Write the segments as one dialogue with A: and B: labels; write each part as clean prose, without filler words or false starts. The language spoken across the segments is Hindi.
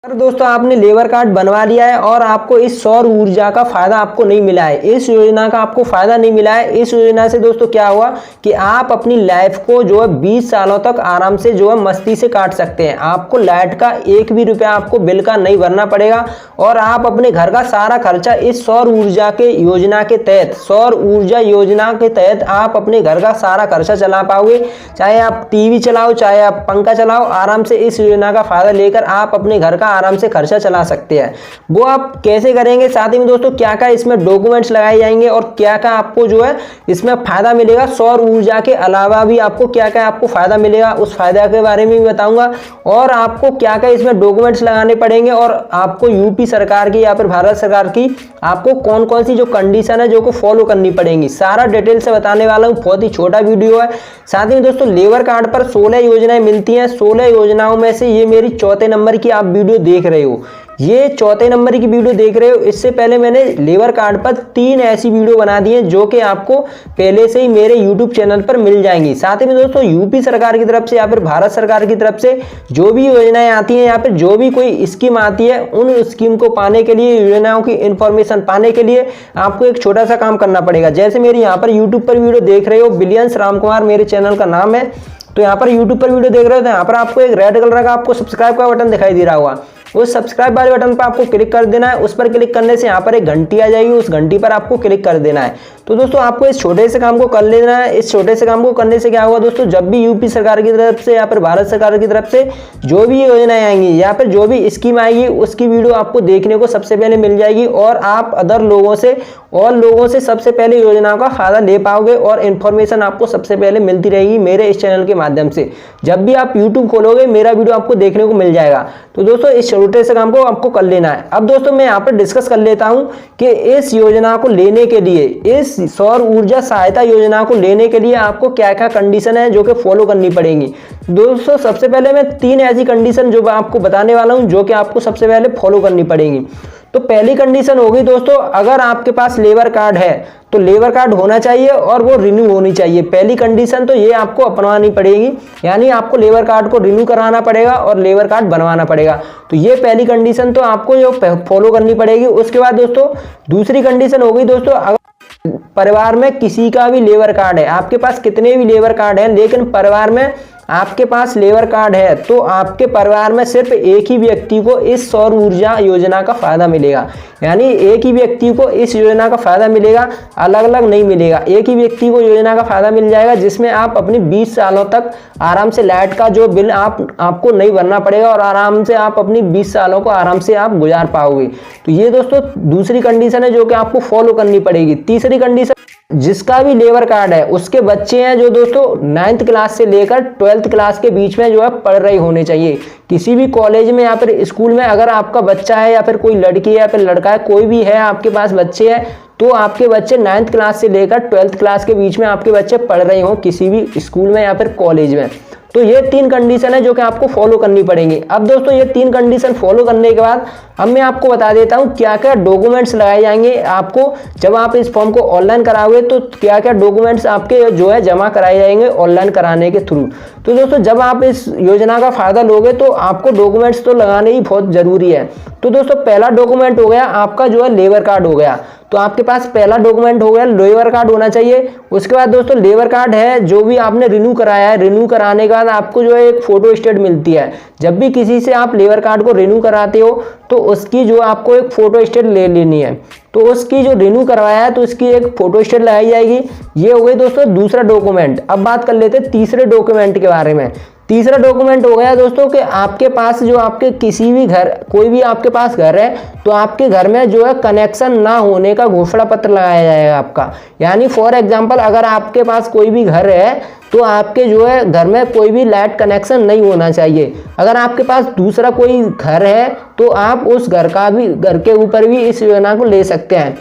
A: अगर दोस्तों आपने लेबर कार्ड बनवा लिया है और आपको इस सौर ऊर्जा का फायदा आपको नहीं मिला है, इस योजना का आपको फायदा नहीं मिला है, इस योजना से दोस्तों क्या हुआ कि आप अपनी लाइफ को जो है 20 सालों तक आराम से जो है मस्ती से काट सकते हैं। आपको लाइट का एक भी रुपया आपको बिल का नहीं भरना पड़ेगा और आप अपने घर का सारा खर्चा इस सौर ऊर्जा के योजना के तहत, सौर ऊर्जा योजना के तहत आप अपने घर का सारा खर्चा चला पाओगे। चाहे आप टीवी चलाओ, चाहे आप पंखा चलाओ, आराम से इस योजना का फायदा लेकर आप अपने घर का आराम से खर्चा चला सकते हैं। वो आप कैसे करेंगे, साथ ही में दोस्तों क्या क्या इसमें डॉक्यूमेंट्स लगाए जाएंगे और क्या क्या आपको जो है इसमें फायदा मिलेगा, सौर ऊर्जा के अलावा भी आपको क्या क्या आपको फायदा मिलेगा, उस फायदा के बारे में भी बताऊंगा। और आपको क्या क्या इसमें डॉक्यूमेंट्स लगाने पड़ेंगे और आपको यूपी सरकार की या फिर भारत सरकार की आपको कौन कौन सी जो कंडीशन है जो को फॉलो करनी पड़ेंगी, सारा डिटेल से बताने वाला हूँ। बहुत ही छोटा वीडियो है। साथ ही में दोस्तों लेबर कार्ड पर 16 योजनाएं मिलती हैं। 16 योजनाओं में से ये मेरी चौथे नंबर की आप वीडियो देख रहे हो, ये चौथे नंबर की वीडियो देख रहे हो। इससे पहले मैंने लेबर कार्ड पर 3 ऐसी वीडियो बना दी हैं जो कि आपको पहले से ही मेरे YouTube चैनल पर मिल जाएंगी। साथ ही में दोस्तों यूपी सरकार की तरफ से या फिर भारत सरकार की तरफ से जो भी योजनाएं आती हैं या फिर जो भी कोई स्कीम आती है, उन स्कीम को पाने के लिए, योजनाओं की इंफॉर्मेशन पाने के लिए आपको एक छोटा सा काम करना पड़ेगा। जैसे मेरी यहाँ पर यूट्यूब पर वीडियो देख रहे हो, बिलियंस राम कुमार मेरे चैनल का नाम है। तो यहाँ पर यूट्यूब पर वीडियो देख रहे हो तो यहाँ पर आपको एक रेड कलर का आपको सब्सक्राइब का बटन दिखाई दे रहा होगा। उस सब्सक्राइब वाले बटन पर आपको क्लिक कर देना है। उस पर क्लिक करने से यहाँ पर एक घंटी आ जाएगी, उस घंटी पर आपको क्लिक कर देना है। तो दोस्तों आपको इस छोटे से काम को कर लेना है। इस छोटे से काम को करने से क्या होगा दोस्तों, जब भी यूपी सरकार की तरफ से या फिर भारत सरकार की तरफ से जो भी योजनाएं आएंगी या फिर जो भी स्कीम आएगी, उसकी वीडियो आपको देखने को सबसे पहले मिल जाएगी और आप अदर लोगों से और लोगों से सबसे पहले योजनाओं का फायदा ले पाओगे और इन्फॉर्मेशन आपको सबसे पहले मिलती रहेगी मेरे इस चैनल के माध्यम से। जब भी आप यूट्यूब खोलोगे मेरा वीडियो आपको देखने को मिल जाएगा। तो दोस्तों इस छोटे से काम को आपको कर लेना है। अब दोस्तों मैं यहाँ पर डिस्कस कर लेता हूँ कि इस योजना को लेने के लिए, इस सौर ऊर्जा सहायता योजना को लेने के लिए आपको क्या क्या कंडीशन है जो कि फॉलो करनी पड़ेगी। दोस्तों सबसे पहले मैं 3 ऐसी कंडीशन जो आपको बताने वाला हूँ जो कि आपको सबसे पहले फॉलो करनी पड़ेगी। तो पहली कंडीशन होगी दोस्तों, अगर आपके पास लेबर कार्ड है तो लेबर कार्ड होना चाहिए और वो रिन्यू होनी चाहिए। पहली कंडीशन तो ये आपको अपनानी पड़ेगी, यानी आपको लेबर कार्ड को रिन्यू कराना पड़ेगा और लेबर कार्ड बनवाना पड़ेगा। तो ये पहली कंडीशन तो आपको जो फॉलो करनी पड़ेगी। उसके बाद दोस्तों दूसरी कंडीशन होगी दोस्तों, अगर परिवार में किसी का भी लेबर कार्ड है, आपके पास कितने भी लेबर कार्ड हैं लेकिन परिवार में आपके पास लेबर कार्ड है, तो आपके परिवार में सिर्फ एक ही व्यक्ति को इस सौर ऊर्जा योजना का फायदा मिलेगा। यानी एक ही व्यक्ति को इस योजना का फायदा मिलेगा, अलग अलग नहीं मिलेगा। एक ही व्यक्ति को योजना का फायदा मिल जाएगा जिसमें आप अपनी 20 सालों तक आराम से लाइट का जो बिल आपको नहीं भरना पड़ेगा और आराम से आप अपनी 20 सालों को आराम से आप गुजार पाओगे। तो ये दोस्तों दूसरी कंडीशन है जो कि आपको फॉलो करनी पड़ेगी। तीसरी कंडीशन, जिसका भी लेबर कार्ड है उसके बच्चे हैं जो दोस्तों 9th क्लास से लेकर 12th क्लास के बीच में जो है पढ़ रहे होने चाहिए। किसी भी कॉलेज में या फिर स्कूल में अगर आपका बच्चा है या फिर कोई लड़की है या फिर लड़का है, कोई भी है आपके पास बच्चे हैं, तो आपके बच्चे 9th क्लास से लेकर 12th क्लास के बीच में आपके बच्चे पढ़ रहे हों किसी भी स्कूल में या फिर कॉलेज में। तो ये 3 कंडीशन है जो कि आपको फॉलो करनी पड़ेंगी। अब दोस्तों ये 3 कंडीशन फॉलो करने के बाद अब मैं आपको बता देता हूँ क्या क्या डॉक्यूमेंट्स लगाए जाएंगे आपको जब आप इस फॉर्म को ऑनलाइन कराओगे, तो क्या क्या डॉक्यूमेंट्स आपके जो है जमा कराए जाएंगे ऑनलाइन कराने के थ्रू। तो दोस्तों जब आप इस योजना का फायदा लोगे तो आपको डॉक्यूमेंट्स तो लगाने ही बहुत जरूरी है। तो दोस्तों पहला डॉक्यूमेंट हो गया आपका जो है लेबर कार्ड हो गया। तो आपके पास पहला डॉक्यूमेंट हो गया लेबर कार्ड होना चाहिए। उसके बाद दोस्तों लेबर कार्ड है जो भी आपने रिन्यू कराया है, रिन्यू कराने के बाद आपको जो है एक फोटो स्टेट मिलती है। जब भी किसी से आप लेबर कार्ड को रिन्यू कराते हो तो उसकी जो आपको एक फोटो स्टेट ले लेनी है। तो उसकी जो रिन्यू करवाया है तो उसकी एक फोटो स्टेट लगाई जाएगी। ये हो गई दोस्तों दूसरा डॉक्यूमेंट। अब बात कर लेते हैं तीसरे डॉक्यूमेंट के बारे में। तीसरा डॉक्यूमेंट हो गया दोस्तों कि आपके पास जो आपके किसी भी घर, कोई भी आपके पास घर है तो आपके घर में जो है कनेक्शन ना होने का घोषणा पत्र लगाया जाएगा आपका। यानी फॉर एग्जांपल अगर आपके पास कोई भी घर है तो आपके जो है घर में कोई भी लाइट कनेक्शन नहीं होना चाहिए। अगर आपके पास दूसरा कोई घर है तो आप उस घर के ऊपर भी इस योजना को ले सकते हैं।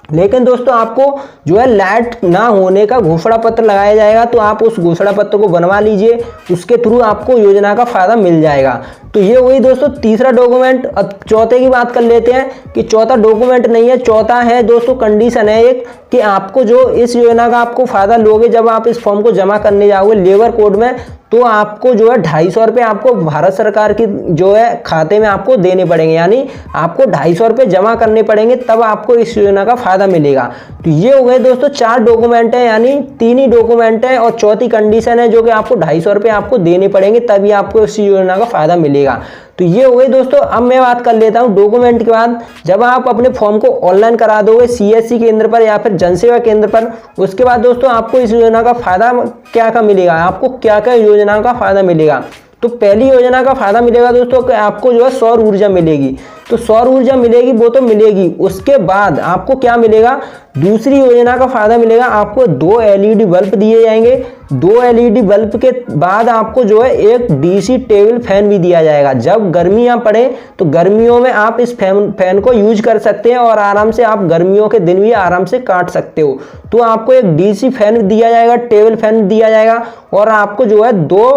A: लेकिन दोस्तों आपको जो है लाइट ना होने का घोषणा पत्र लगाया जाएगा, तो आप उस घोषणा पत्र को बनवा लीजिए, उसके थ्रू आपको योजना का फायदा मिल जाएगा। तो ये वही दोस्तों तीसरा डॉक्यूमेंट। अब चौथे की बात कर लेते हैं कि चौथा डॉक्यूमेंट नहीं है, चौथा है दोस्तों कंडीशन है एक कि आपको जो इस योजना का आपको फायदा लोगे जब आप इस फॉर्म को जमा करने जाओगे लेबर कोड में, तो आपको जो है 250 रुपये आपको भारत सरकार की जो है खाते में आपको देने पड़ेंगे, यानी आपको 250 रुपये जमा करने पड़ेंगे, तब आपको इस योजना का फायदा मिलेगा। तो ये हो गए दोस्तों 4 डॉक्यूमेंट है, यानी 3 ही डॉक्यूमेंट है और चौथी कंडीशन है जो कि आपको 250 रुपये आपको देने पड़ेंगे, तभी आपको इस योजना का फायदा मिलेगा। तो ये हो गई दोस्तों। अब मैं बात कर लेता हूँ डॉक्यूमेंट के बाद। जब आप अपने फॉर्म को ऑनलाइन करा दोगे CSC केंद्र पर या फिर जनसेवा केंद्र पर, उसके बाद दोस्तों आपको इस योजना का फायदा क्या क्या मिलेगा, आपको क्या क्या योजना का फायदा मिलेगा। तो पहली योजना का फायदा मिलेगा दोस्तों कि आपको जो है सौर ऊर्जा मिलेगी। तो सौर ऊर्जा मिलेगी वो तो मिलेगी, उसके बाद आपको क्या मिलेगा, दूसरी योजना का फायदा मिलेगा, आपको 2 LED बल्ब दिए जाएंगे। 2 LED बल्ब के बाद आपको जो है एक DC टेबल फैन भी दिया जाएगा। जब गर्मियां पड़े तो गर्मियों में आप इस फैन को यूज कर सकते हैं और आराम से आप गर्मियों के दिन भी आराम से काट सकते हो। तो आपको एक DC फैन दिया जाएगा, टेबल फैन दिया जाएगा और आपको जो है 2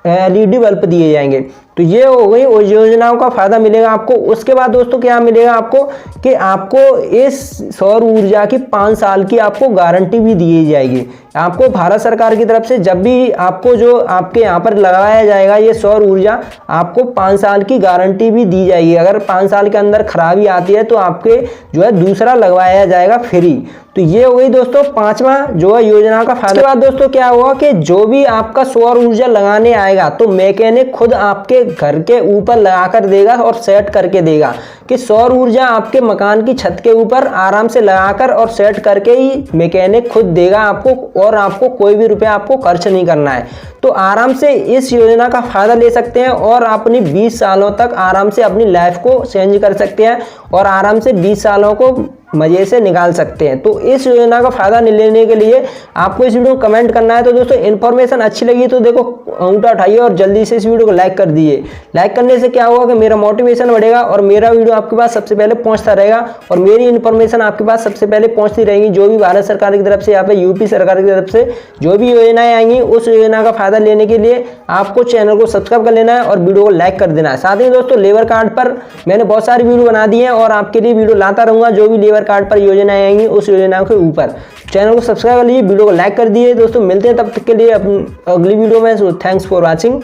A: LED बल्ब दिए जाएंगे। तो ये हो गई उस योजनाओं का फायदा मिलेगा आपको। उसके बाद दोस्तों क्या मिलेगा आपको कि आपको इस सौर ऊर्जा की 5 साल की आपको गारंटी भी दी जाएगी। आपको भारत सरकार की तरफ से जब भी आपको जो आपके यहाँ पर लगाया जाएगा ये सौर ऊर्जा, आपको 5 साल की गारंटी भी दी जाएगी। अगर 5 साल के अंदर खराबी आती है तो आपके जो है दूसरा लगवाया जाएगा फ्री। तो ये हो गई दोस्तों 5वां जो है योजना का फायदा। उसके बाद दोस्तों क्या हुआ कि जो भी आपका सौर ऊर्जा लगाने आएगा तो मैकेनिक खुद आपके घर के ऊपर लगाकर देगा और सेट करके देगा कि सौर ऊर्जा आपके मकान की छत के ऊपर आराम से लगाकर और सेट करके ही मैकेनिक खुद देगा आपको, और आपको कोई भी रुपया आपको खर्च नहीं करना है। तो आराम से इस योजना का फायदा ले सकते हैं और अपनी 20 सालों तक आराम से अपनी लाइफ को चेंज कर सकते हैं और आराम से 20 सालों को मजे से निकाल सकते हैं। तो इस योजना का फायदा लेने के लिए आपको इस वीडियो को कमेंट करना है। तो दोस्तों इन्फॉर्मेशन अच्छी लगी तो देखो अंगूठा उठाइए और जल्दी से इस वीडियो को लाइक कर दीजिए। लाइक करने से क्या होगा कि मेरा मोटिवेशन बढ़ेगा और मेरा वीडियो आपके पास सबसे पहले पहुंचता रहेगा और मेरी इन्फॉर्मेशन आपके पास सबसे पहले पहुंचती रहेगी। जो भी भारत सरकार की तरफ से या फिर यूपी सरकार की तरफ से जो भी योजनाएं आएंगी उस योजना का फायदा लेने के लिए आपको चैनल को सब्सक्राइब कर लेना है और वीडियो को लाइक कर देना है। साथ ही दोस्तों लेबर कार्ड पर मैंने बहुत सारी वीडियो बना दी है और आपके लिए वीडियो लाता रहूंगा। जो भी लेबर कार्ड पर योजनाएं आएंगी उस योजना के ऊपर चैनल को सब्सक्राइब कर लीजिए, वीडियो को लाइक कर दिए। दोस्तों मिलते हैं तब तक के लिए अगली वीडियो में। Thanks for watching.